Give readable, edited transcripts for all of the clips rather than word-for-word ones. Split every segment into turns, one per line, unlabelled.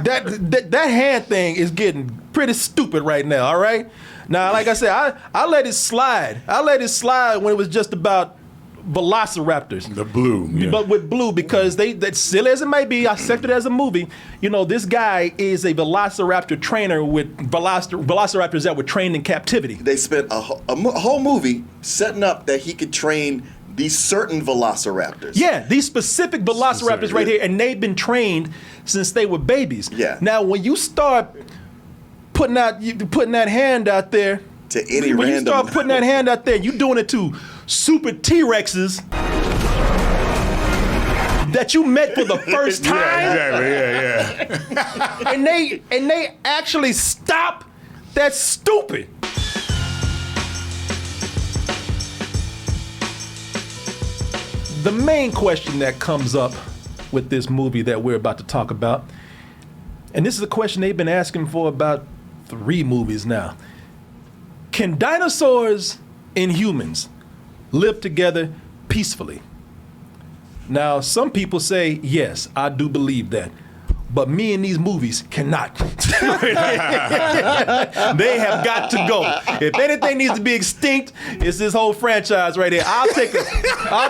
that hand thing is getting pretty stupid right now, all right? Now, like I said, I let it slide. I let it slide when it was just about velociraptors.
The blue. Yeah.
But with blue, because that silly as it may be, I accept it as a movie. You know, this guy is a velociraptor trainer with velociraptors that were trained in captivity.
They spent a whole movie setting up that he could train these certain velociraptors.
Yeah, these specific velociraptors right here, and they've been trained since they were babies.
Yeah.
Now, when you start putting that hand out there,
to any
when
random.
you start putting that hand out there, you doing it to super T-Rexes that you met for the first time.
Yeah, exactly. Yeah.
and they actually stop. That's stupid. The main question that comes up with this movie that we're about to talk about, and this is a question they've been asking for about 3 movies now. Can dinosaurs and humans live together peacefully? Now, some people say, yes, I do believe that. But me and these movies cannot. They have got to go. If anything needs to be extinct, it's this whole franchise right here. I'll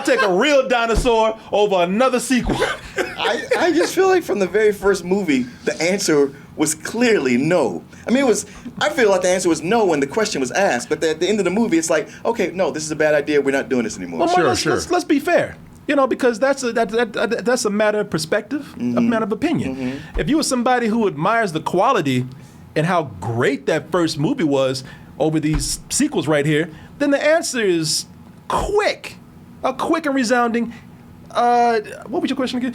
take a real dinosaur over another sequel.
I just feel like from the very first movie, the answer was clearly no. I mean, I feel like the answer was no when the question was asked, but at the end of the movie, it's like, okay, no, this is a bad idea. We're not doing this anymore.
Well, let's be fair. You know, because that's a matter of perspective, a matter of opinion. If you were somebody who admires the quality and how great that first movie was over these sequels right here, then the answer is quick. A quick and resounding, what was your question again?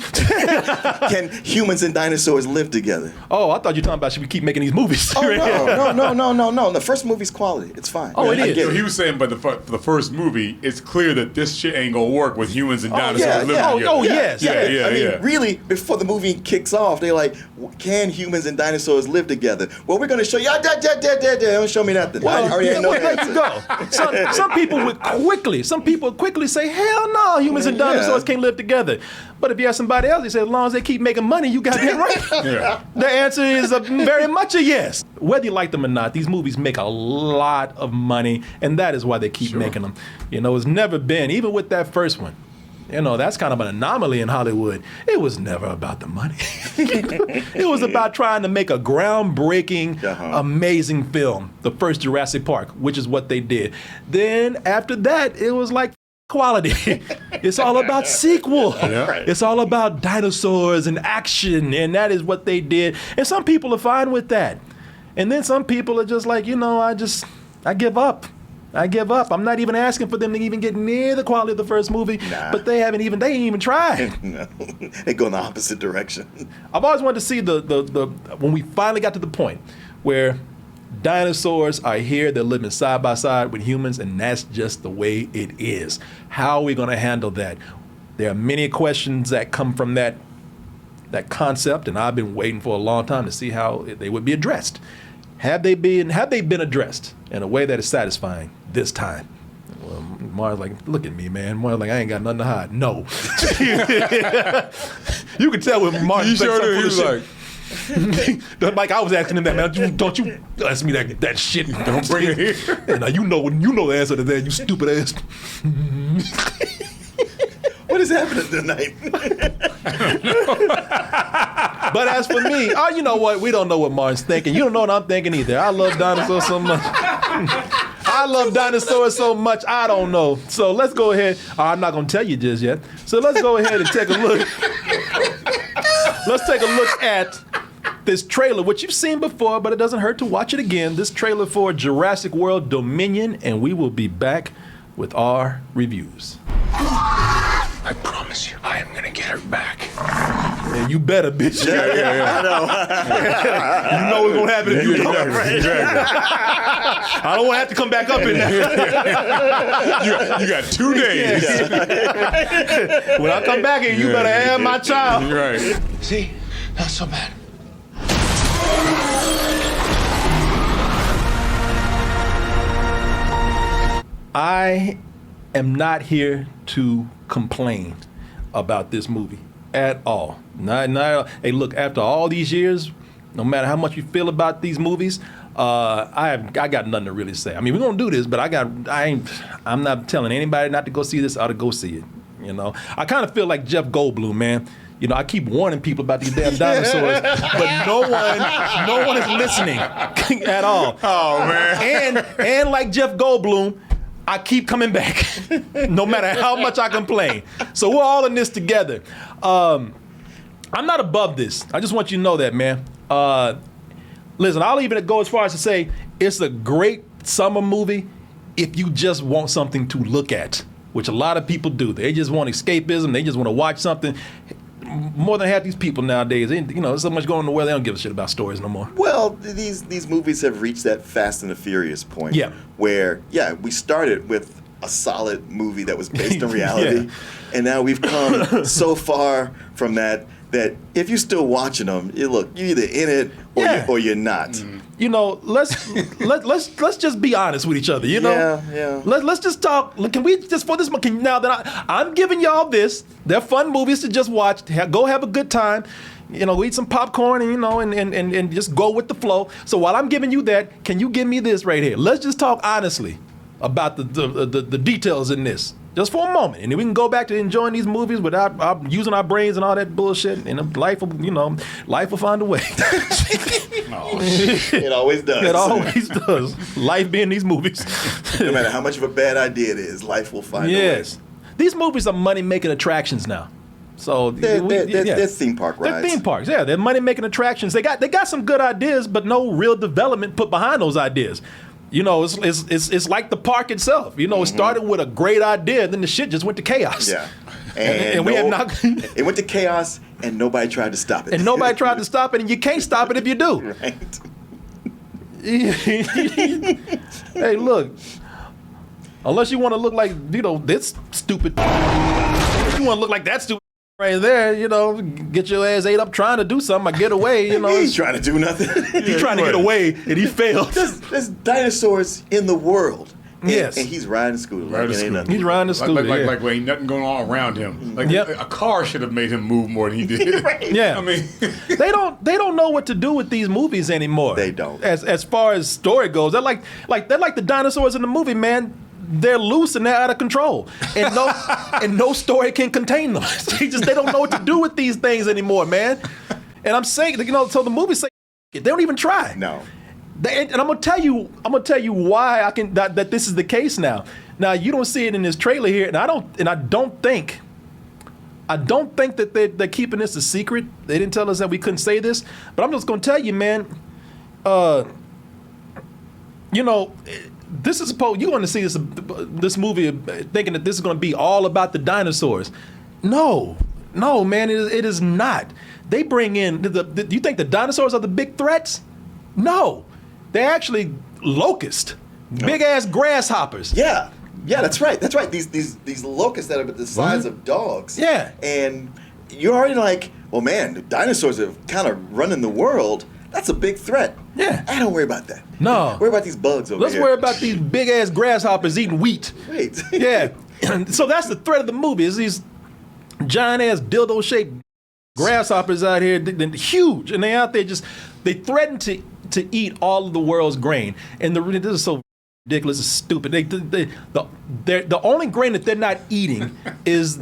Can humans and dinosaurs live together?
Oh, I thought you were talking about should we keep making these movies?
Oh, no. The first movie's quality. It's fine.
Oh, it is.
So he was saying, but the first movie, it's clear that this shit ain't gonna work with humans and dinosaurs living together.
Oh, yes.
Yeah.
I mean, really, before the movie kicks off, they're like, can humans and dinosaurs live together? Well, we're gonna show you. Don't show me nothing.
Well,
I already know
there you go. Some people quickly say, hell no, humans and dinosaurs can't live together. But if you have somebody else, they say, as long as they keep making money, you got that right.
Yeah.
The answer is very much a yes. Whether you like them or not, these movies make a lot of money, and that is why they keep making them. You know, it's never been, even with that first one, you know, that's kind of an anomaly in Hollywood. It was never about the money. It was about trying to make a groundbreaking, amazing film, the first Jurassic Park, which is what they did. Then after that, it was like quality. It's all about sequel.
Yeah.
It's all about dinosaurs and action, and that is what they did. And some people are fine with that. And then some people are just like, you know, I give up. I give up. I'm not even asking for them to even get near the quality of the first movie, but they ain't even tried.
No, they go in the opposite direction.
I've always wanted to see the when we finally got to the point where dinosaurs are here, they're living side by side with humans, and that's just the way it is. How are we going to handle that? There are many questions that come from that concept, and I've been waiting for a long time to see how they would be addressed. Have they been addressed in a way that is satisfying this time? Well, Mars like, look at me, man. Mars like, I ain't got nothing to hide. No. You can tell when Mars.
You sure did. He was like,
like I was asking him that, man. Don't you ask me that shit.
don't bring it here.
And now you know the answer to that, you stupid ass.
What is happening tonight?
But as for me, you know what? We don't know what Martin's thinking. You don't know what I'm thinking either. I love dinosaurs so much. I don't know. So let's go ahead. I'm not going to tell you just yet. So let's go ahead and take a look. Let's take a look at this trailer, which you've seen before, but it doesn't hurt to watch it again. This trailer for Jurassic World Dominion, and we will be back with our reviews.
I promise you, I am gonna get her back.
Yeah, you better, bitch.
Yeah. I know.
You know what's gonna happen if you don't. I don't want to have to come back up in there.
You got 2 days.
When I come back in, you better have my child.
Right.
See? Not so bad.
I am not here to complain about this movie. At all. Not at all. Hey, look, after all these years, no matter how much you feel about these movies, I got nothing to really say. I mean, we're gonna do this, but I'm not telling anybody not to go see this. I ought to go see it. You know, I kind of feel like Jeff Goldblum, man. You know, I keep warning people about these damn dinosaurs, but no one is listening at all.
Oh man!
And like Jeff Goldblum, I keep coming back, no matter how much I complain. So we're all in this together. I'm not above this. I just want you to know that, man. Listen, I'll even go as far as to say it's a great summer movie if you just want something to look at, which a lot of people do. They just want escapism. They just want to watch something. More than half these people nowadays, there's so much going on in the world, they don't give a shit about stories no more.
Well, these movies have reached that Fast and the Furious point.
Yeah.
Where, we started with a solid movie that was based on reality,
Yeah.
and now we've come so far from that if you're still watching them, you're either in it or you're not.
Mm-hmm. You know, let's just be honest with each other. You know,
Yeah.
Let's just talk. Can we just for this? Now that I'm giving y'all this, they're fun movies to just watch. Go have a good time. You know, eat some popcorn and and just go with the flow. So while I'm giving you that, can you give me this right here? Let's just talk honestly about the details in this. Just for a moment, and then we can go back to enjoying these movies without using our brains and all that bullshit. And life will find a way.
It always does.
It always does. Life being these movies.
No matter how much of a bad idea it is, life will find a way.
Yes, these movies are money-making attractions now. So
they're theme park rides.
They're theme parks. Yeah, they're money-making attractions. They got some good ideas, but no real development put behind those ideas. You know, it's like the park itself. You know, it started with a great idea, then the shit just went to chaos.
Yeah.
And we have not.
It went to chaos, and nobody tried to stop it.
And nobody tried to stop it, and you can't stop it if you do.
Right.
Hey, look. Unless you want to look like, this stupid. If you want to look like that stupid right there, get your ass ate up trying to do something or get away,
He's trying to do nothing.
He's trying to get away, and he failed.
There's dinosaurs in the world.
Yes.
And he's riding a scooter. Like it ain't nothing.
He's riding a scooter.
Like ain't nothing going on around him. Like a car should have made him move more than he did.
Right.
Yeah.
I mean,
they don't know what to do with these movies anymore.
They don't.
As far as story goes, they're like the dinosaurs in the movie, man. They're loose and they're out of control, and no story can contain them. They don't know what to do with these things anymore, man. And I'm saying, so the movies say they don't even try.
No.
And I'm gonna tell you why that this is the case now. Now you don't see it in this trailer here, and I don't think that they're keeping this a secret. They didn't tell us that we couldn't say this, but I'm just gonna tell you, man. This is supposed you're going to see this movie thinking that this is going to be all about the dinosaurs. No, man, it is not. They bring in do you think the dinosaurs are the big threats? No, they're actually locusts, big ass grasshoppers.
Yeah, that's right. These locusts that are the size of dogs.
Yeah,
and you're already like, well, man, the dinosaurs are kind of running the world. That's a big threat.
Yeah.
I don't worry about that.
No.
Worry about these bugs over
Let's
here.
worry about these big ass grasshoppers eating wheat.
Wait.
Yeah. So that's the threat of the movie is these giant ass dildo shaped grasshoppers out here, huge, and they out there they threaten to eat all of the world's grain. And this is so ridiculous, it's stupid. The only grain that they're not eating is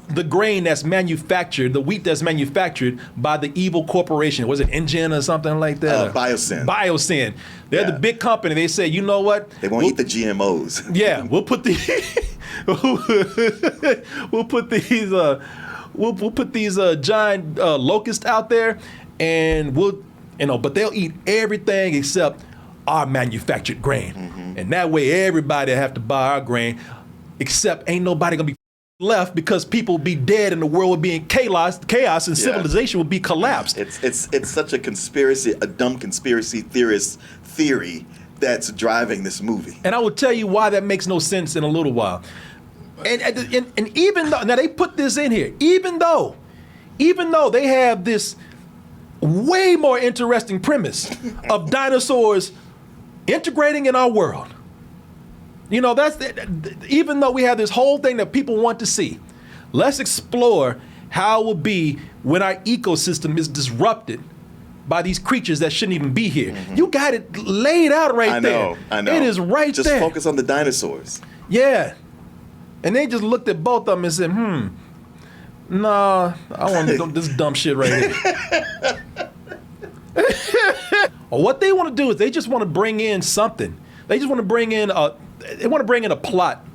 the grain that's manufactured, the wheat that's manufactured by the evil corporation. Was it InGen or something like that?
Biosyn.
Biosyn. They're the big company. They say, you know what?
They won't eat the GMOs.
Yeah, we'll put these giant locusts out there, and but they'll eat everything except our manufactured grain, and that way everybody have to buy our grain, except ain't nobody gonna be left because people would be dead and the world would be in chaos and civilization would be collapsed.
It's such a dumb conspiracy theorist theory that's driving this movie.
And I will tell you why that makes no sense in a little while. And even though now they put this in here, even though they have this way more interesting premise of dinosaurs integrating in our world. That's even though we have this whole thing that people want to see, let's explore how it will be when our ecosystem is disrupted by these creatures that shouldn't even be here. You got it laid out right there.
I know.
It is right
Just
there.
focus on the dinosaurs.
Yeah. And they just looked at both of them and said, nah, I want this dumb shit right here. What they want to do is they just want to bring in something. They just want to bring in a plot,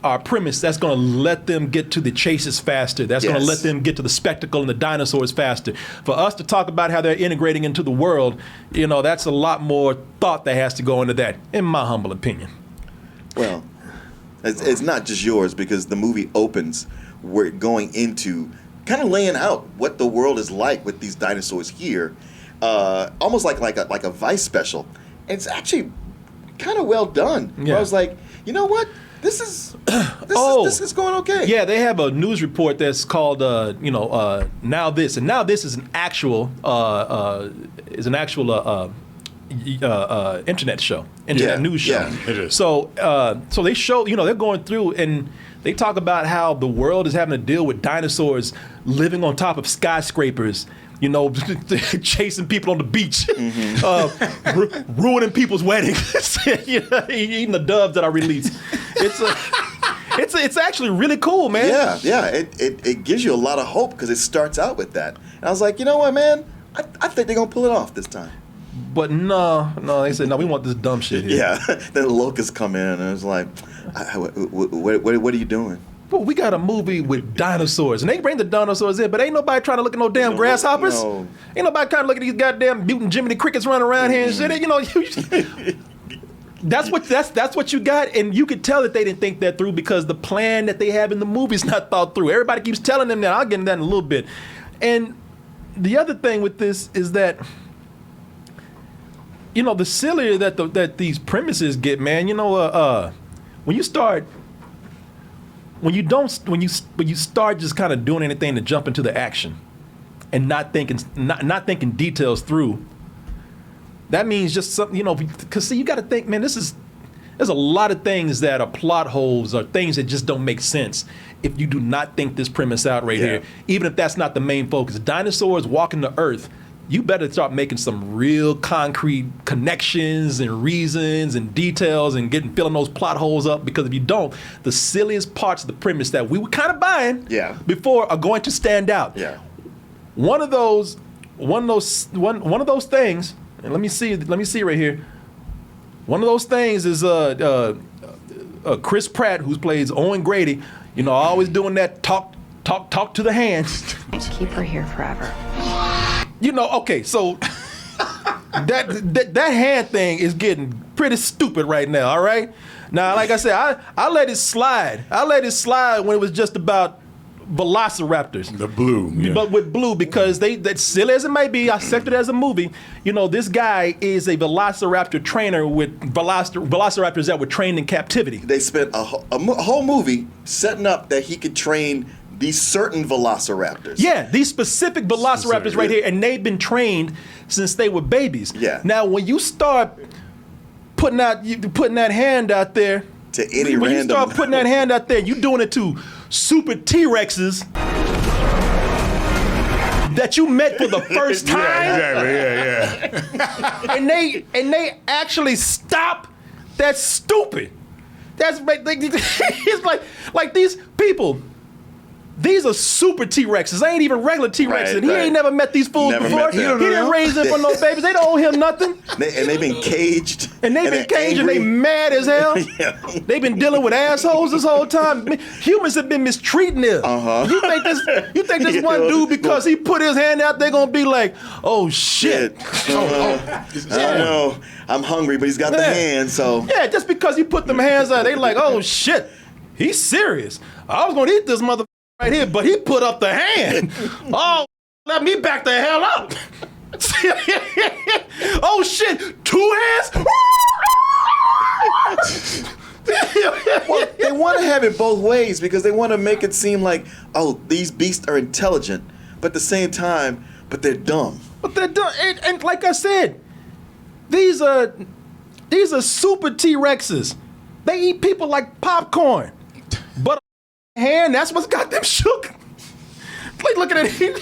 our premise that's going to let them get to the chases faster. That's going to let them get to the spectacle and the dinosaurs faster. For us to talk about how they're integrating into the world, that's a lot more thought that has to go into that, in my humble opinion.
Well, it's not just yours, because the movie opens, we're going into kind of laying out what the world is like with these dinosaurs here, almost like a Vice special. And it's actually kind of well done.
Yeah.
I was like, you know what? This is going okay.
Yeah, they have a news report that's called Now This, and Now This is an actual internet show, news show.
Yeah,
it is.
So they show, they're going through and they talk about how the world is having to deal with dinosaurs living on top of skyscrapers, chasing people on the beach, ruining people's weddings, eating the doves that are released. It's actually really cool, man.
Yeah. It gives you a lot of hope because it starts out with that. And I was like, you know what, man? I think they're gonna pull it off this time.
But no, they said, no, we want this dumb shit here.
Yeah. Then the locusts come in and it's like, what are you doing?
Well, we got a movie with dinosaurs, and they bring the dinosaurs in, but ain't nobody trying to look at no damn grasshoppers.
No.
Ain't nobody trying to look at these goddamn mutant Jiminy Crickets running around here and shit. That's what you got, and you could tell that they didn't think that through because the plan that they have in the movie is not thought through. Everybody keeps telling them that. I'll get into that in a little bit. And the other thing with this is that, the sillier that these premises get, man. When you start just kind of doing anything to jump into the action and not thinking details through, that means just something, because see, you got to think, man, there's a lot of things that are plot holes or things that just don't make sense if you do not think this premise out right here, even if that's not the main focus. Dinosaurs walking the earth, you better start making some real concrete connections and reasons and details and filling those plot holes up, because if you don't, the silliest parts of the premise that we were kind of buying before are going to stand out.
Yeah.
One of those things, and let me see right here. One of those things is Chris Pratt, who plays Owen Grady, always doing that talk to the hands.
Keep her here forever.
Okay, so that hand thing is getting pretty stupid right now, all right? Now, like I said, I let it slide. I let it slide when it was just about velociraptors.
The blue. Yeah.
But with blue, because that silly as it may be, I accept it as a movie. This guy is a velociraptor trainer with velociraptors that were trained in captivity.
They spent a whole movie setting up that he could train these certain velociraptors.
Yeah, these specific velociraptors right here, and they've been trained since they were babies.
Yeah.
Now, when you start putting that hand out there,
to any
when
random,
you start putting that hand out there, you doing it to super T-Rexes that you met for the first time.
Yeah, exactly. Yeah.
and they actually stop. That's stupid. That's it's like these people. These are super T-Rexes. They ain't even regular T-Rexes. He ain't never met these fools before. He didn't raise them for no babies. They don't owe him nothing.
And they've been caged.
And they mad as hell. They've been dealing with assholes this whole time. Humans have been mistreating them. You think this one dude, because he put his hand out, they're gonna be like, oh shit.
I don't know. I'm hungry, but he's got the hand, so.
Yeah, just because he put them hands out, they like, oh shit, he's serious. I was gonna eat this mother right here, but he put up the hand. Oh, let me back the hell up. Oh shit, 2 hands?
Well, they want to have it both ways because they want to make it seem like, oh, these beasts are intelligent, but at the same time, but they're dumb.
But they're dumb. And like I said, these are super T-Rexes. They eat people like popcorn. But hand, that's what's got them shook. Like looking at him,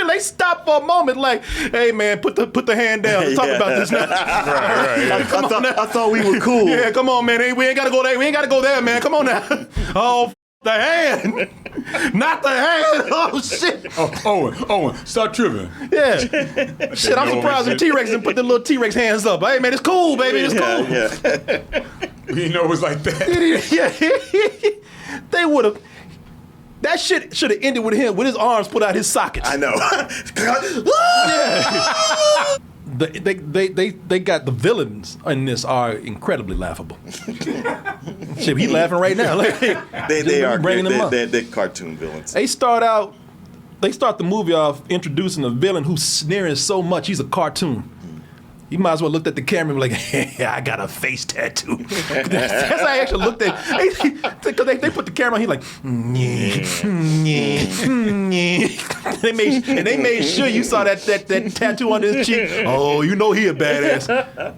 they stop for a moment, like, "Hey man, put the hand down. Let's talk about this now."
Right.
I thought we were cool.
Yeah, come on, man. Hey, we ain't gotta go there. We ain't gotta go there, man. Come on now. Oh, the hand, not the hand. Oh shit.
Owen, stop tripping.
Yeah. Shit, I'm surprised the T-Rex didn't put the little T-Rex hands up. Hey man, it's cool, baby. It's cool.
Yeah.
We didn't know it was like that.
Yeah. They would have. That shit should have ended with him with his arms put out his sockets.
I know.
They got the villains in this are incredibly laughable. Shit, he laughing right now. Like,
they are
bringing them up.
They're cartoon villains.
They start the movie off introducing a villain who's sneering so much he's a cartoon. You might as well looked at the camera and be like, "Hey, I got a face tattoo." That's how I actually looked at. Because they put the camera on. He like, they made sure you saw that tattoo on his cheek. Oh, you know he a badass.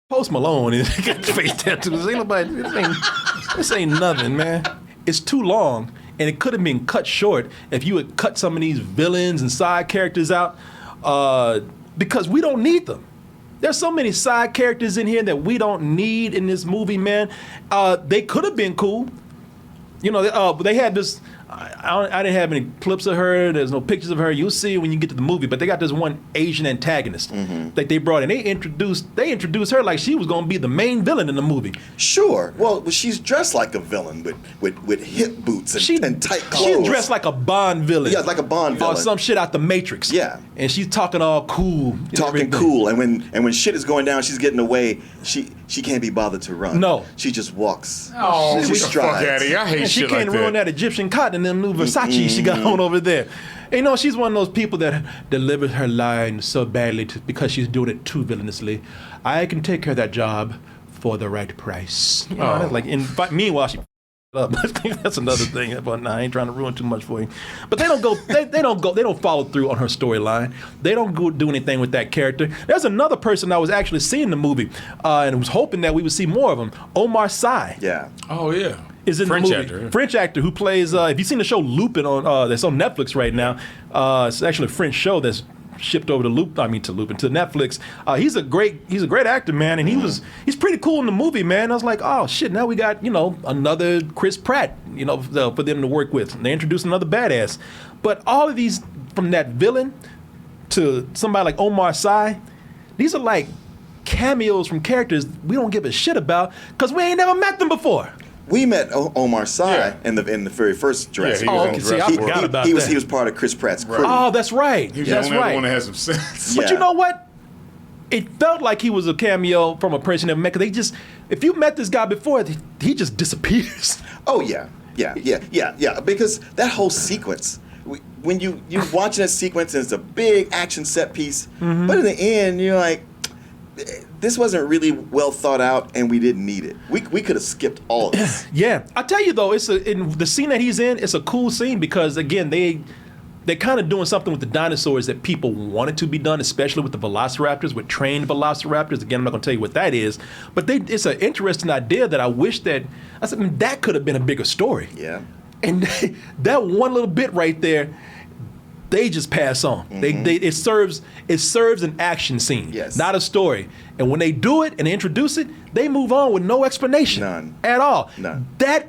Post Malone and got face tattoos. Ain't nobody. This ain't nothing, man. It's too long, and it could have been cut short if you had cut some of these villains and side characters out. Because we don't need them. There's so many side characters in here that we don't need in this movie, man. They could have been cool. You know, they had this. I didn't have any clips of her. There's no pictures of her. You'll see when you get to the movie. But they got this one Asian antagonist that they brought in. They introduced her like she was going to be the main villain in the movie.
Sure. Well, she's dressed like a villain with hip boots and tight clothes.
She's dressed like a Bond villain.
Yeah, like a Bond villain.
Or some shit out the Matrix.
Yeah.
And she's talking all cool.
Talking cool. And when shit is going down, she's getting away. She can't be bothered to run.
No.
She just walks.
Oh,
she
get the
strides.
fuck out of here. I hate
And she
shit
can't
like
ruin
that.
that Egyptian cotton and them new Versace she got on over there. And, you know, she's one of those people that delivers her line so badly because she's doing it too villainously. I can take her that job for the right price. You know, like, meanwhile, she up. That's another thing. But nah, I ain't trying to ruin too much for you. But they don't follow through on her storyline. They don't go do anything with that character. There's another person I was actually seeing the movie and was hoping that we would see more of him. Omar Sy.
Yeah.
Oh yeah.
Is in
French
the movie.
actor.
French actor who plays. If you've seen the show Lupin that's on Netflix right now, it's actually a French show that's shipped over to Netflix. He's a great actor, man, and he's pretty cool in the movie, man. I was like, oh shit, now we got another Chris Pratt, for them to work with. And they introduced another badass. But all of these, from that villain to somebody like Omar Sy, these are like cameos from characters we don't give a shit about because we ain't never met them before.
We met Omar Sy in the very first Jurassic
Yeah,
World.
he was on Jurassic
I forgot
World.
about
He
that.
was part of Chris Pratt's crew.
Oh, that's right.
He was
That's
the only
right.
one that has some sense.
But
Yeah.
you know what? It felt like he was a cameo from a person that met. Cause if you met this guy before, he just disappears.
Oh yeah. Because that whole sequence, when you're watching that sequence, and it's a big action set piece, but in the end, you're like, this wasn't really well thought out, and we didn't need it. We could have skipped all of this.
Yeah, I tell you though, in the scene that he's in, it's a cool scene because again, they're kind of doing something with the dinosaurs that people wanted to be done, especially with the velociraptors, with trained velociraptors. Again, I'm not going to tell you what that is, but it's an interesting idea that I said that could have been a bigger story.
Yeah.
And that one little bit right there, they just pass on. It serves an action scene,
Yes.
not a story. And when they do it and introduce it, they move on with no explanation
None.
at all.
None.
That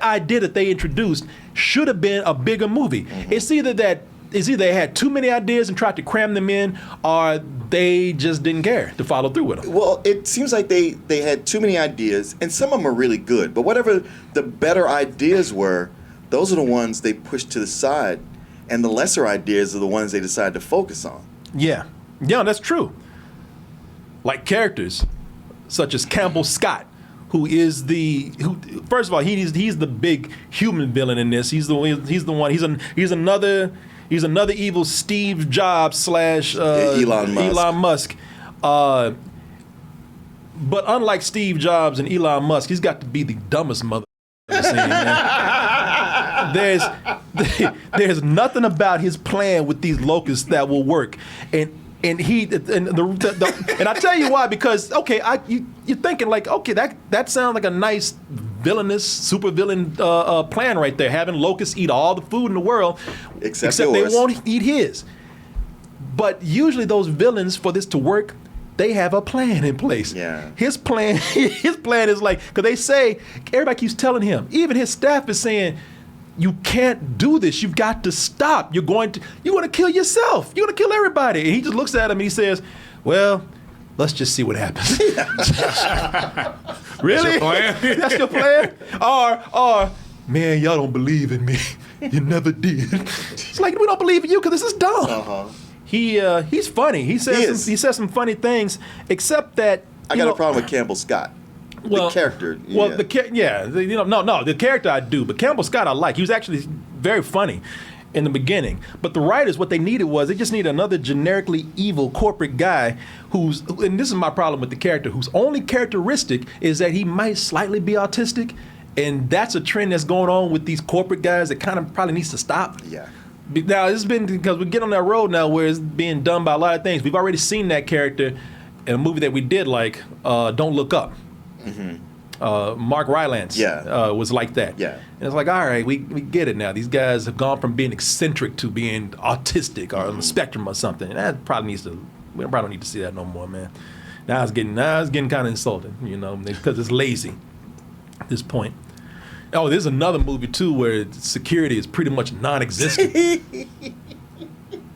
idea that they introduced should have been a bigger movie. It's either they had too many ideas and tried to cram them in, or they just didn't care to follow through with them.
Well, it seems like they had too many ideas, and some of them are really good. But whatever the better ideas were, those are the ones they pushed to the side, and the lesser ideas are the ones they decided to focus on.
Yeah, that's true. Like characters such as Campbell Scott, who first of all, he's the big human villain in this. He's another evil Steve Jobs / Elon Musk. But unlike Steve Jobs and Elon Musk, he's got to be the dumbest mother I've ever seen, man. There's nothing about his plan with these locusts that will work, and I tell you why, because you're thinking like, okay, that sounds like a nice villainous, super villain plan right there, having locusts eat all the food in the world,
Except
they
yours.
won't eat his. But usually those villains, for this to work, they have a plan in place.
Yeah.
His plan is like, because they say, everybody keeps telling him, even his staff is saying, you can't do this. You've got to stop. You're going to kill yourself. You're going to kill everybody. And he just looks at him and he says, well, let's just see what happens. Really?
That's your plan?
That's your plan? Or, man, y'all don't believe in me. You never did. It's like, we don't believe in you because this is dumb.
Uh-huh.
He's funny. He says some funny things, except that
I got a problem with Campbell Scott. The character.
Well,
yeah.
the character I do, but Campbell Scott I like. He was actually very funny in the beginning. But the writers, what they needed was, they just needed another generically evil corporate guy and this is my problem with the character, whose only characteristic is that he might slightly be autistic. And that's a trend that's going on with these corporate guys that kind of probably needs to stop.
Yeah.
Now, it's been because we get on that road now where it's being done by a lot of things. We've already seen that character in a movie that we did like, Don't Look Up. Mm-hmm. Mark Rylance was like that.
Yeah.
And it's like, all right, we get it now. These guys have gone from being eccentric to being autistic or on the spectrum or something. And that probably we probably don't need to see that no more, man. Now it's getting kind of insulting, because it's lazy at this point. Oh, there's another movie too where security is pretty much non-existent.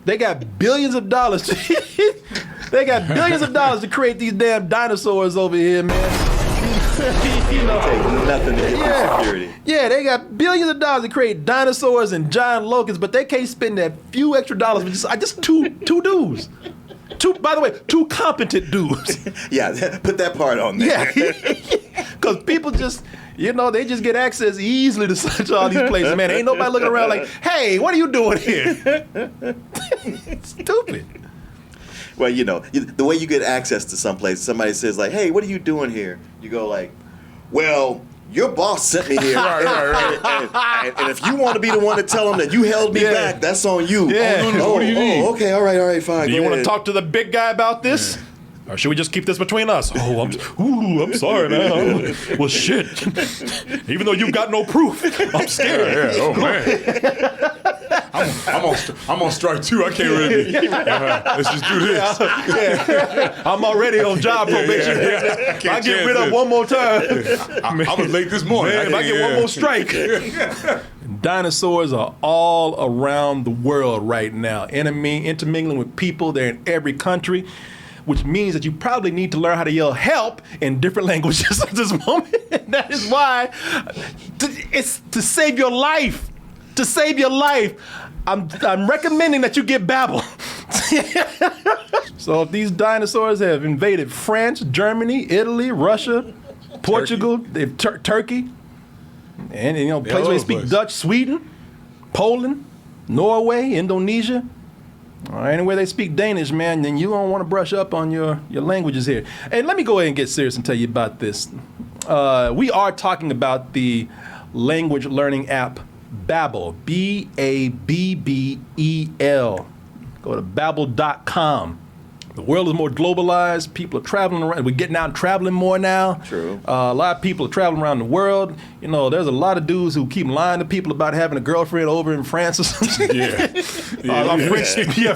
They got billions of dollars. They got billions of dollars to create these damn dinosaurs over here, man.
Take nothing to get security.
Yeah, they got billions of dollars to create dinosaurs and giant locusts, but they can't spend that few extra dollars for just two dudes. By the way, two competent dudes.
Yeah, put that part on there.
Yeah, because people just, they just get access easily to such all these places, man. Ain't nobody looking around like, hey, what are you doing here? Stupid.
Well, the way you get access to some place, somebody says like, hey, what are you doing here? You go like, well, your boss sent me here. And if you want to be the one to tell them that you held me back, that's on you.
Yeah.
What do you need?
Okay, all right, fine.
Do you want to talk to the big guy about this? Or should we just keep this between us? Oh, I'm sorry, man. Well, shit. Even though you've got no proof, I'm scared.
Yeah. Oh, man. I'm on strike too. I can't really. Let's just do this.
Yeah. I'm already on job probation. I get rid of one more time.
I was late this morning.
Man, if I get one more strike. Dinosaurs are all around the world right now, intermingling with people. They're in every country, which means that you probably need to learn how to yell help in different languages at this moment. And that is why it's to save your life. To save your life, I'm recommending that you get Babbel. So if these dinosaurs have invaded France, Germany, Italy, Russia, Portugal, Turkey, and places where they speak Dutch, Sweden, Poland, Norway, Indonesia, or anywhere they speak Danish, man, then you don't want to brush up on your languages here. And let me go ahead and get serious and tell you about this. We are talking about the language learning app Babbel, Babbel. Go to Babbel.com. The world is more globalized. People are traveling around. We're getting out and traveling more now.
True.
A lot of people are traveling around the world. There's a lot of dudes who keep lying to people about having a girlfriend over in France or something.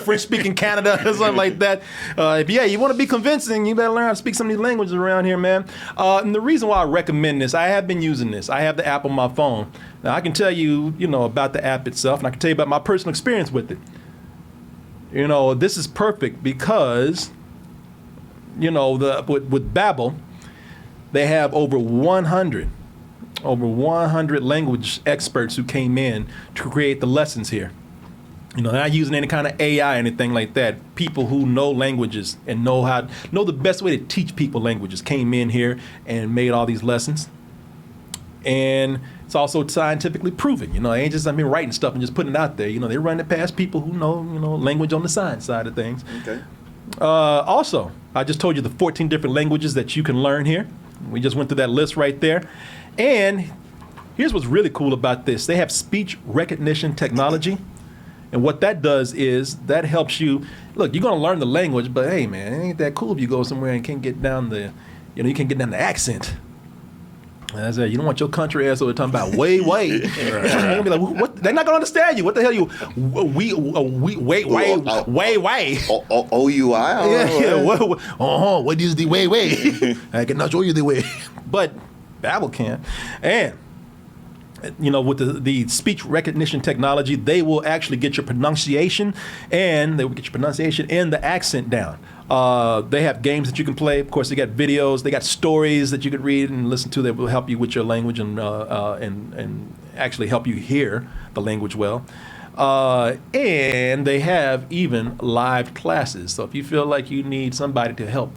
French-speaking Canada or something like that. If you want to be convincing, you better learn how to speak some of these languages around here, man. And the reason why I recommend this, I have been using this. I have the app on my phone. Now, I can tell you, about the app itself, and I can tell you about my personal experience with it. This is perfect because, with Babbel, they have over 100 language experts who came in to create the lessons here. They're not using any kind of AI or anything like that. People who know languages and know the best way to teach people languages came in here and made all these lessons. And it's also scientifically proven. They ain't just writing stuff and just putting it out there. They run it past people who know, language on the science side of things.
Okay.
Also, I just told you the 14 different languages that you can learn here. We just went through that list right there. And here's what's really cool about this. They have speech recognition technology. And what that does is that helps you. Look, you're going to learn the language, but hey, man, it ain't that cool if you go somewhere and can't get down you can't get down the accent. I said, you don't want your country ass over talking about way. They're gonna be like, what? They're not gonna understand you. What the hell you? Way.
OUI.
Yeah. What is the way? I cannot show you the way, but Babel can, and. With the speech recognition technology, they will actually get your pronunciation and the accent down. They have games that you can play. Of course, they got videos. They got stories that you can read and listen to that will help you with your language and actually help you hear the language well. And they have even live classes. So if you feel like you need somebody to help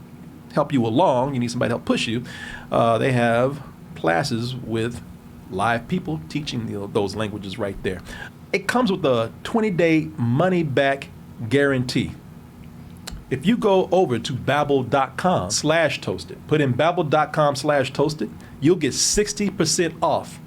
you along, you need somebody to help push you, they have classes with live people teaching those languages right there. It comes with a 20-day money-back guarantee. If you go over to babbel.com/toasted, put in babbel.com/toasted, you'll get 60% off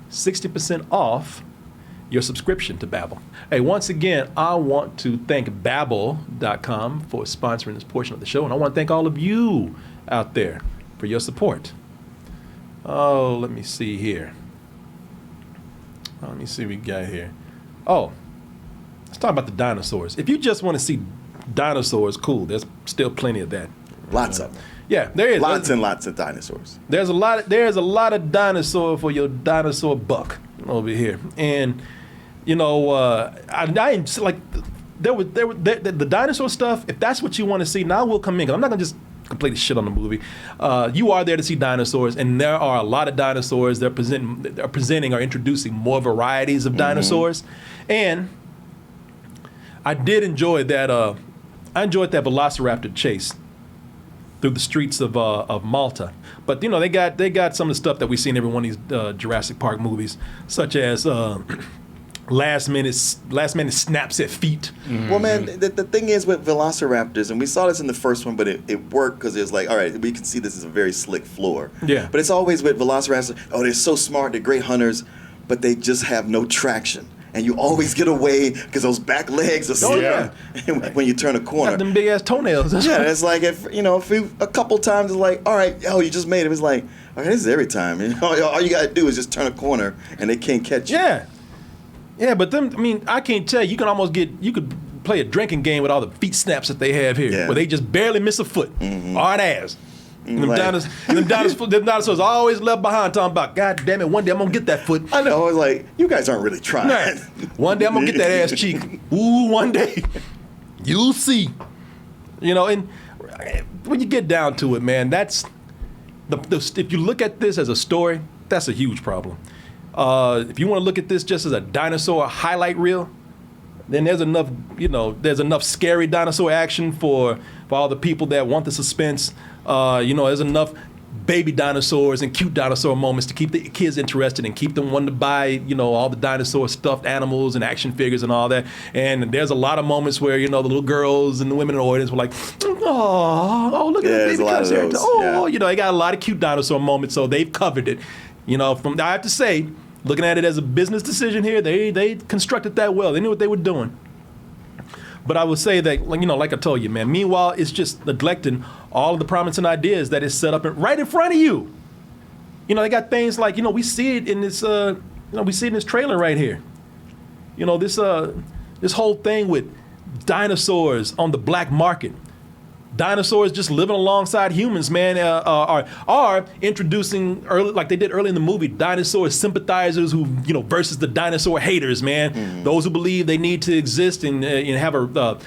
your subscription to Babbel. Hey, once again, I want to thank babbel.com for sponsoring this portion of the show, and I want to thank all of you out there for your support. Oh, let me see here. Let me see what we got here. Oh, let's talk about the dinosaurs. If you just want to see dinosaurs, cool. There's still plenty of that.
Lots of them.
Yeah, there is.
Lots and lots of dinosaurs.
There's a lot of dinosaur for your dinosaur buck over here. And I like the dinosaur stuff. If that's what you want to see, now we'll come in. 'Cause I'm not gonna just completely shit on the movie. You are there to see dinosaurs, and there are a lot of dinosaurs. They're presenting or introducing more varieties of dinosaurs, and I did enjoy that. I enjoyed that Velociraptor chase through the streets of Malta. But they got some of the stuff that we see in every one of these Jurassic Park movies, such as. Last minute snaps at feet.
Well, man, the thing is with Velociraptors, and we saw this in the first one, but it worked because it was like, all right, we can see this is a very slick floor.
Yeah.
But it's always with Velociraptors, oh, they're so smart, they're great hunters, but they just have no traction. And you always get away because those back legs are so when you turn a corner.
Got them big ass toenails.
Yeah, it's like if a couple times it's like, all right, you just made it. It's like, okay, this is every time. All you gotta do is just turn a corner and they can't catch you.
Yeah. Yeah, but I can't tell you. You could play a drinking game with all the feet snaps that they have here, where they just barely miss a foot, hard ass. And them dinosaurs always left behind talking about, God damn it, one day I'm going to get that foot.
I know, I was like, you guys aren't really trying.
Nah. One day I'm going to get that ass cheek. Ooh, one day. You'll see. And when you get down to it, man, that's, if you look at this as a story, that's a huge problem. If you want to look at this just as a dinosaur highlight reel, then there's enough scary dinosaur action for all the people that want the suspense. There's enough baby dinosaurs and cute dinosaur moments to keep the kids interested and keep them wanting to buy, all the dinosaur stuffed animals and action figures and all that. And there's a lot of moments where, the little girls and the women in the audience were like, oh, look at the baby dinosaur. Oh, they got a lot of cute dinosaur moments, so they've covered it. I have to say, looking at it as a business decision here, they constructed that well. They knew what they were doing. But I would say that, like I told you, man, meanwhile, it's just neglecting all of the promising ideas that is set up right in front of you. They got things like, we see it in this, trailer right here. This whole thing with dinosaurs on the black market. Dinosaurs just living alongside humans, man, are introducing early, like they did early in the movie, dinosaur sympathizers who, versus the dinosaur haters, man. Mm-hmm. Those who believe they need to exist and have a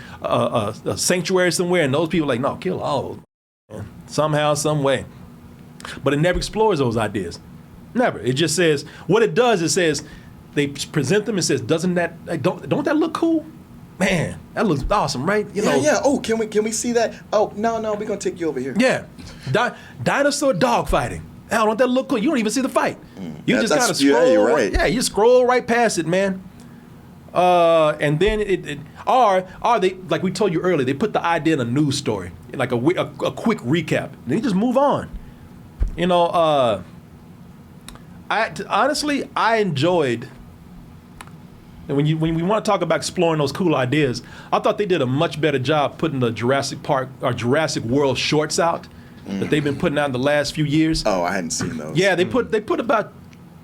sanctuary somewhere, and those people are like, no, kill all of them, somehow, some way. But it never explores those ideas. Never. It just says, what it does, it says, they present them and says, don't that look cool? Man, that looks awesome, right?
Yeah. Oh, can we see that? Oh, no, we're gonna take you over here.
Yeah, dinosaur dog fighting. Oh, don't that look cool? You don't even see the fight. You just kind of scroll.
Yeah, you're right.
Yeah, you scroll right past it, man. And then they, like we told you earlier, they put the idea in a news story, like a quick recap. Then you just move on. Honestly, I enjoyed. And when we want to talk about exploring those cool ideas, I thought they did a much better job putting the Jurassic Park or Jurassic World shorts out. that they've been putting out in the last few years.
Oh, I hadn't seen those.
Yeah, they put about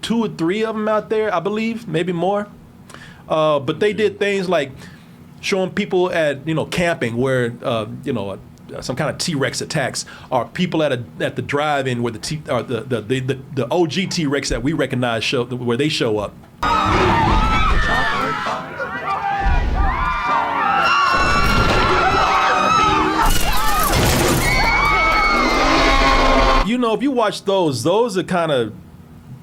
2 or 3 of them out there, I believe, maybe more. But they did things like showing people at camping where some kind of T-Rex attacks, or people at the drive-in where the OG T-Rex that we recognize where they show up. If you watch those are kind of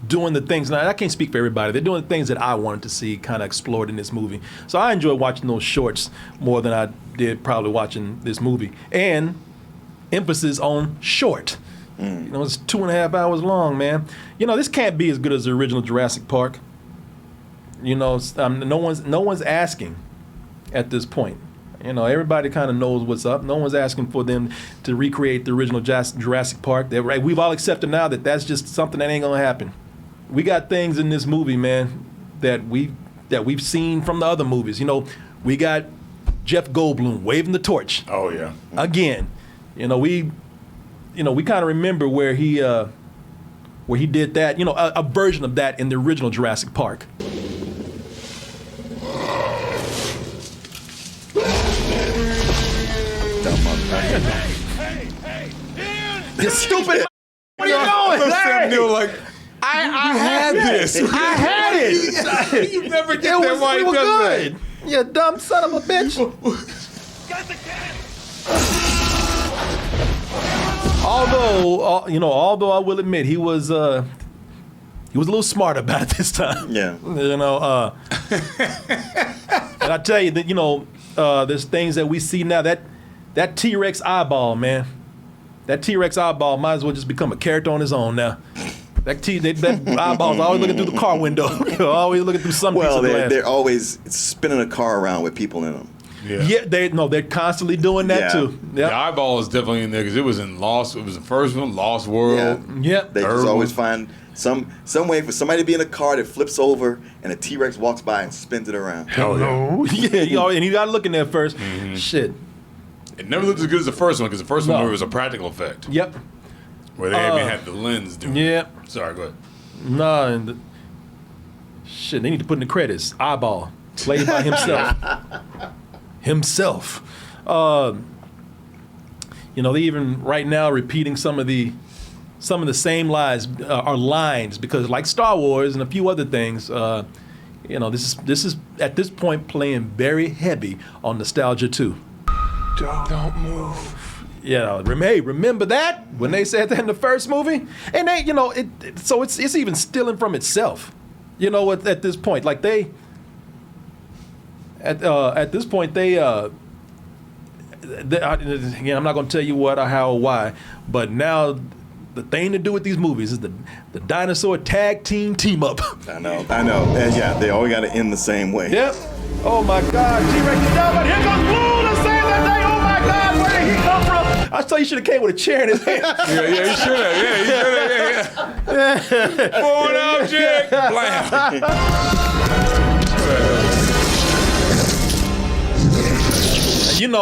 doing the things. Now, I can't speak for everybody. They're doing the things that I wanted to see kind of explored in this movie. So I enjoyed watching those shorts more than I did probably watching this movie. And emphasis on short. It's 2.5 hours long, man. This can't be as good as the original Jurassic Park. No one's asking at this point. Everybody kind of knows what's up. No one's asking for them to recreate the original Jurassic Park. We've all accepted now that that's just something that ain't gonna happen. We got things in this movie, man, that we've seen from the other movies. We got Jeff Goldblum waving the torch.
Oh yeah.
Again, we kind of remember where he did that. A version of that in the original Jurassic Park. You stupid! What are you doing?
Sam Neill, like,
I
had this.
I had it.
You never get that while he
we were
does
good. You dumb son of a bitch. Although I will admit he was a little smart about it this time.
Yeah.
And I tell you that there's things that we see now that T-Rex eyeball, man. That T-Rex eyeball might as well just become a character on his own now. That eyeball's always looking through the car window. Always looking through some piece of glass.
They're always spinning a car around with people in them.
Yeah, they're constantly doing that too. Yep.
The eyeball is definitely in there because it was in Lost. It was the first one, Lost World.
Yeah.
Yep.
They just always find some way for somebody to be in a car that flips over and a T-Rex walks by and spins it around.
Hello. Yeah, and you got to look in there first. Mm-hmm. Shit.
It never looked as good as the first one because the first one was a practical effect.
Yep.
Where they had the lens doing it.
Yep.
Sorry, go ahead.
No, shit, they need to put in the credits. Eyeball, played by himself. They even right now repeating some of the same lines because like Star Wars and a few other things, this is at this point playing very heavy on nostalgia too.
Don't move.
Hey, remember that when they said that in the first movie? And they, so it's even stealing from itself. At this point, like at this point again, I'm not going to tell you what or how or why, but now the thing to do with these movies is the dinosaur tag team up.
I know. And yeah, they always got to end the same way.
Yep. Oh my God, T-Rex is down, but here comes Blue to save the day. Oh my God, where did he come from? I thought you should have came with a chair in his hand.
Yeah, he should have. Yeah. Foreign object. Blam.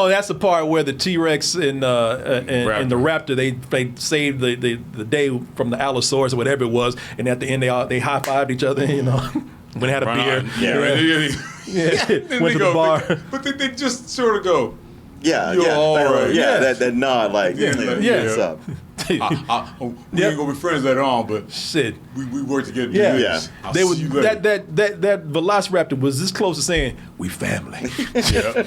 That's the part where the T-Rex and the Raptor they saved the day from the Allosaurus or whatever it was, and at the end they high-fived each other, when they had a beer. Went to the bar.
But they just sort of go,
You're
all right.
That nod, what's up?
we ain't gonna be friends later on, but
shit,
we work together.
They would that Velociraptor was this close to saying we family.
Yeah,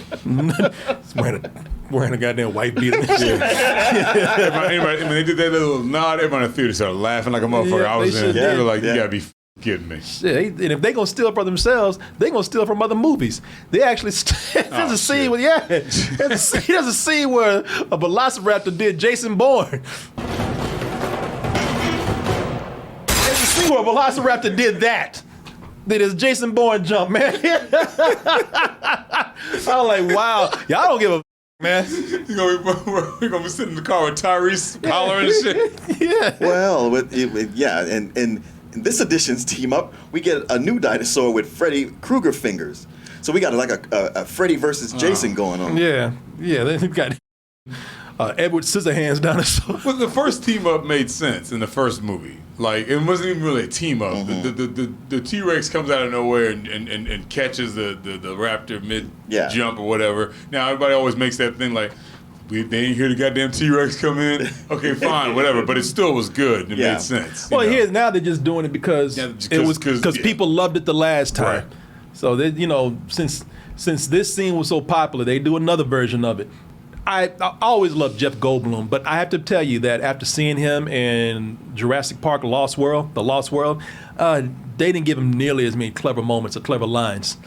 wearing a goddamn white beater.
Everybody, when they did that little nod, everybody in the theater started laughing like a motherfucker. I was in. They were like, you gotta be kidding me.
Shit, and if they gonna steal from themselves, they gonna steal from other movies. They actually there's a scene where there's a scene where a Velociraptor did Jason Bourne. There's a scene where a Velociraptor did that. Did his Jason Bourne jump, man? I was like, wow, y'all don't give a man.
We're gonna be sitting in the car with Tyrese hollering and shit.
Yeah. Well, and in this edition's team up, we get a new dinosaur with Freddy Krueger fingers. So we got like a Freddy versus Jason going on.
Yeah, they got. Edward Scissorhands Dinosaur.
Well, the first team up made sense in the first movie. Like, it wasn't even really a team up. The T-Rex comes out of nowhere and catches the raptor mid jump or whatever. Now everybody always makes that thing like, they ain't hear the goddamn T-Rex come in. Okay, fine, whatever. But it still was good. It made sense.
Well, here now they're just doing it because people loved it the last time.
Right.
So they, since this scene was so popular, they do another version of it. I always loved Jeff Goldblum, but I have to tell you that after seeing him in Jurassic Park: The Lost World, they didn't give him nearly as many clever moments or clever lines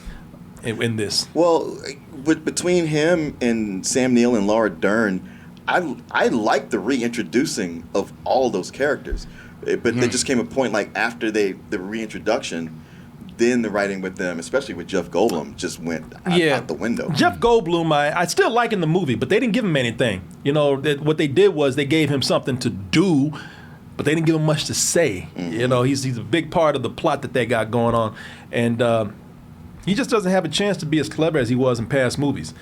in this.
Well, between him and Sam Neill and Laura Dern, I like the reintroducing of all those characters. But there just came a point like after the reintroduction, then the writing with them, especially with Jeff Goldblum, just went out the window.
Jeff Goldblum, I still like in the movie, but they didn't give him anything. What they did was they gave him something to do, but they didn't give him much to say. He's a big part of the plot that they got going on, and he just doesn't have a chance to be as clever as he was in past movies.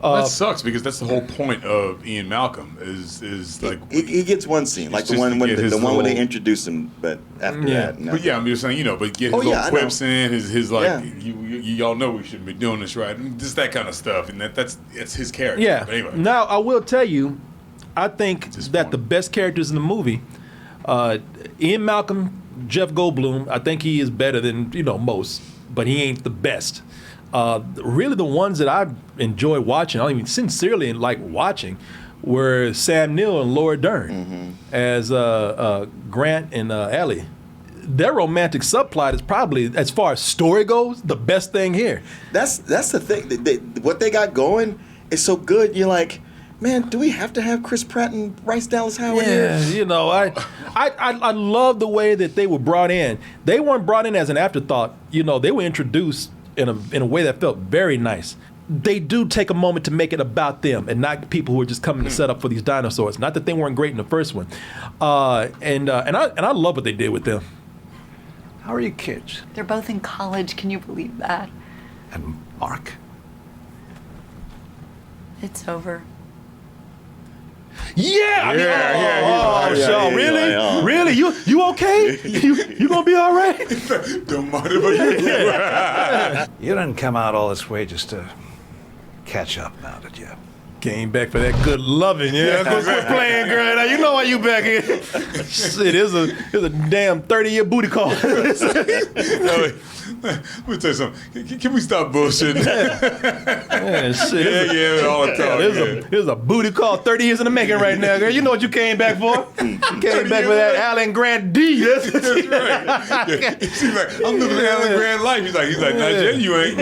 That sucks because that's the whole point of Ian Malcolm is like
he gets one scene, like the one where they introduce him, but after that, no.
But yeah, I'm just saying, but get his little quips in, his like y'all know we shouldn't be doing this, right? And just that kind of stuff, and that's his character.
Yeah.
But anyway.
Now I will tell you, I think that the best characters in the movie, Ian Malcolm, Jeff Goldblum, I think he is better than most, but he ain't the best. Really, the ones that I enjoy watching, I even sincerely like watching, were Sam Neill and Laura Dern as Grant and Ellie. Their romantic subplot is probably, as far as story goes, the best thing here.
That's the thing. What they got going is so good. You're like, man, do we have to have Chris Pratt and Bryce Dallas Howard here?
I love the way that they were brought in. They weren't brought in as an afterthought. They were introduced in a way that felt very nice. They do take a moment to make it about them and not people who are just coming to set up for these dinosaurs. Not that they weren't great in the first one, and I love what they did with them.
How are your kids?
They're both in college. Can you believe that?
And Mark?
It's over.
Sean, really? You okay? You gonna be all right?
Don't mind about you.
You didn't come out all this way just to catch up now, did you?
Came back for that good loving, Quit playing, girl. Now you know why you back here. Shit, it's a damn 30-year booty call.
Let me tell you something. Can we stop bullshitting?
Shit.
All the time.
Here's a booty call 30 years in the making right now, girl. You know what you came back for? You came back for that Alan Grant D.
That's right. She's like, I'm living Alan Grant life. He's like, not yet, you ain't.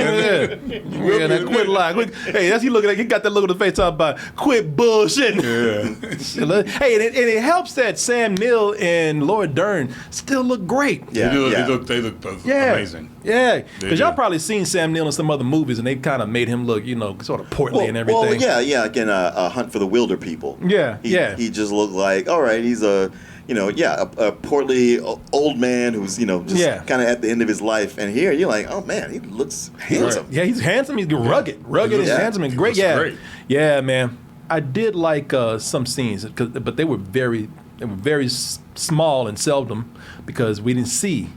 Quit lying. Hey, that's he looking at. He got that look on the face talking about quit bullshitting. Yeah. Hey, and it helps that Sam Neill and Laura Dern still look great.
Yeah. They look amazing.
Yeah, because y'all probably seen Sam Neill in some other movies, and they've kind of made him look, sort of portly and everything.
Well, yeah. Again, a Hunt for the Wilder People. He just looked like, all right, he's a portly old man who's, just kind of at the end of his life. And here you're like, oh man, he looks handsome.
Right. Yeah, he's handsome. He's rugged and handsome and great.
Great.
Yeah, man. I did like some scenes, but they were very small and seldom because we didn't see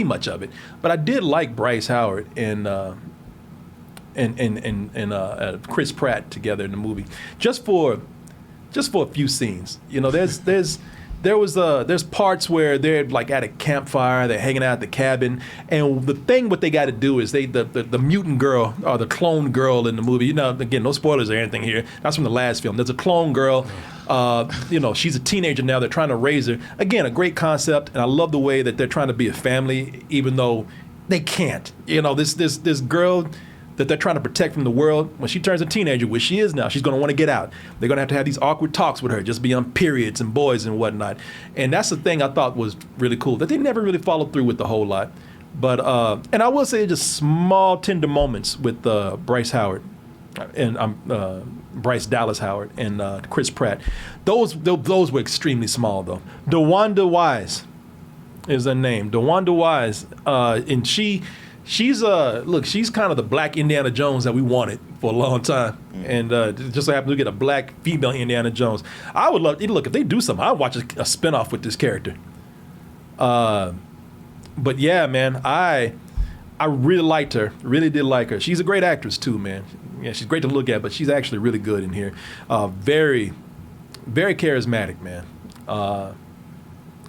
much of it. But I did like Bryce Howard and Chris Pratt together in the movie, just for a few scenes. There's parts where they're like at a campfire, they're hanging out at the cabin, and what they got to do is the mutant girl or the clone girl in the movie. Again, no spoilers or anything here. That's from the last film. There's a clone girl. She's a teenager now. They're trying to raise her. Again, a great concept, and I love the way that they're trying to be a family, even though they can't. This girl that they're trying to protect from the world, when she turns a teenager, which she is now, she's going to want to get out. They're going to have these awkward talks with her, just beyond periods and boys and whatnot. And that's the thing I thought was really cool, that they never really followed through with the whole lot. But and I will say just small, tender moments with Bryce Howard and Bryce Dallas Howard and Chris Pratt. Those were extremely small, though. DeWanda Wise is her name. DeWanda Wise, and she she's she's kind of the black Indiana Jones that we wanted for a long time, and just so happens we get a black female Indiana Jones. I would love look if they do something. I'd watch a spinoff with this character. But yeah, man, I really liked her. Really did like her. She's a great actress too, man. Yeah, she's great to look at, but she's actually really good in here. Very, very charismatic, man.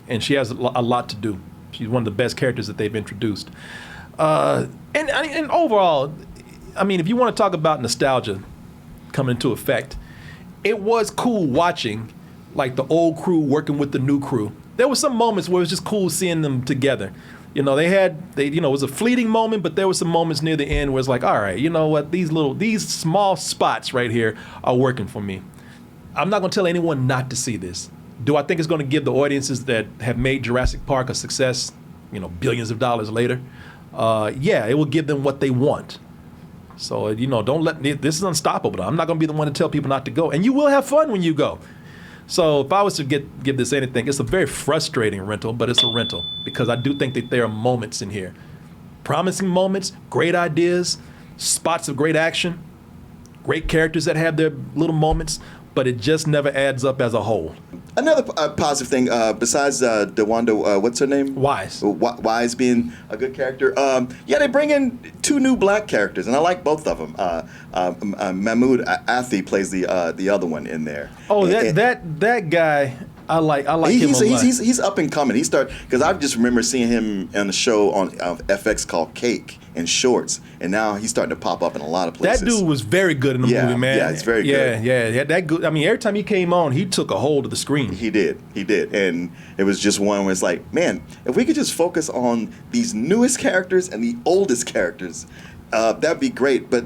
And she has a lot to do. She's one of the best characters that they've introduced. And overall, I mean, if you want to talk about nostalgia coming into effect, it was cool watching like the old crew working with the new crew. There were some moments where it was just cool seeing them together. You know, it was a fleeting moment, but there were some moments near the end where it's like, all right, you know what, these small spots right here are working for me. I'm not going to tell anyone not to see this. Do I think it's going to give the audiences that have made Jurassic Park a success, you know, billions of dollars later? Yeah, it will give them what they want. So, you know, this is unstoppable. I'm not going to be the one to tell people not to go. And you will have fun when you go. So if I was to give this anything, it's a very frustrating rental, but it's a rental because I do think that there are moments in here. Promising moments, great ideas, spots of great action, great characters that have their little moments, but it just never adds up as a whole.
Another positive thing, besides DeWanda, what's her name?
Wise.
Wise being a good character. Yeah, they bring in 2 new black characters, and I like both of them. Mahmoud Athi plays the other one in there.
Oh, that guy, I like him a lot.
He's up and coming. Because I just remember seeing him on the show on FX called Cake in shorts, and now he's starting to pop up in a lot of places.
That dude was very good in the movie, man.
Yeah, it's very good.
Yeah, that good. I mean, every time he came on, he took a hold of the screen.
He did, and it was just one where it's like, man, if we could just focus on these newest characters and the oldest characters, that'd be great. But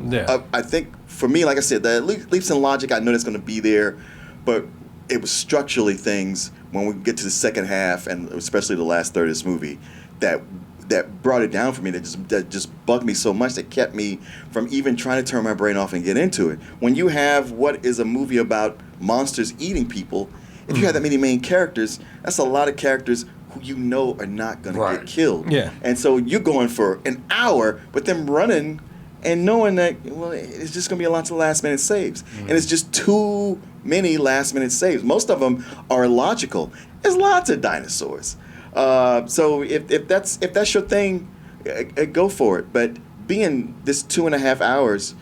I think for me, like I said, the leaps in logic, I know that's going to be there, but it was structurally things when we get to the second half, and especially the last third of this movie, that brought it down for me, that just bugged me so much, that kept me from even trying to turn my brain off and get into it. When you have what is a movie about monsters eating people, if you have that many main characters, that's a lot of characters who you know are not going to get killed.
Yeah.
And so you're going for an hour with them running and knowing that, well, it's just going to be lots of last-minute saves. And it's just too many last-minute saves. Most of them are illogical. There's lots of dinosaurs. So if that's your thing, go for it. But being this 2.5 hours,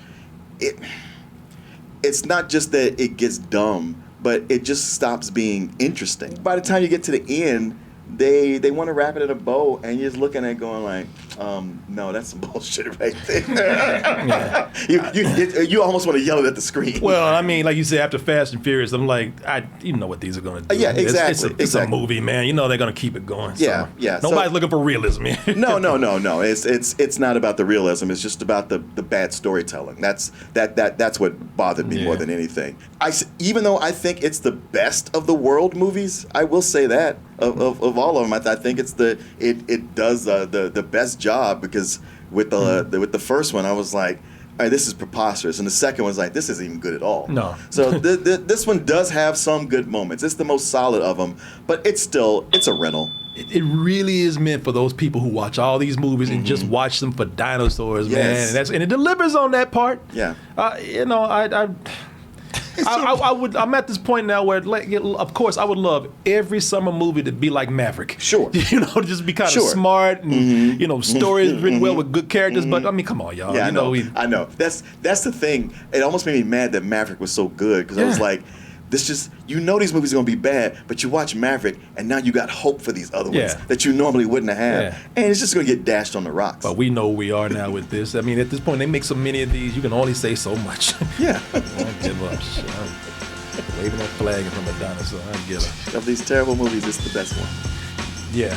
it's not just that it gets dumb, but it just stops being interesting. By the time you get to the end, they want to wrap it in a bow, and you're just looking at it going like, no, that's some bullshit right there. You almost want to yell it at the screen.
Well, I mean, like you said, after Fast and Furious, I'm like, you know what these are going to do.
Yeah, exactly.
It's a movie, man. You know they're going to keep it going.
Yeah,
so
yeah.
Nobody's looking for realism.
No. It's not about the realism. It's just about the bad storytelling. That's what bothered me more than anything. Even though I think it's the best of the world movies, I will say that of all of them, I think it does the best job, because with the first one I was like, all right, this is preposterous, and the second one's like, this isn't even good at all.
No.
So this one does have some good moments. It's the most solid of them, but it's a rental.
It really is meant for those people who watch all these movies and just watch them for dinosaurs,
Yes.
man. And it delivers on that part.
Yeah.
I'm at this point now where, like, of course, I would love every summer movie to be like Maverick.
Sure.
You know, just be kind of smart and, you know, stories written well with good characters. But, I mean, come on, y'all.
Yeah,
you
I know. That's the thing. It almost made me mad that Maverick was so good, because I was like, these movies are going to be bad, but you watch Maverick, and now you got hope for these other ones that you normally wouldn't have had.
Yeah.
And it's just going to get dashed on the rocks.
But we know where we are now with this. I mean, at this point, they make so many of these, you can only say so much.
Yeah.
I give up. Shit. I'm waving that flag in front of a dinosaur. I give up.
Of these terrible movies, it's the best one.
Yeah.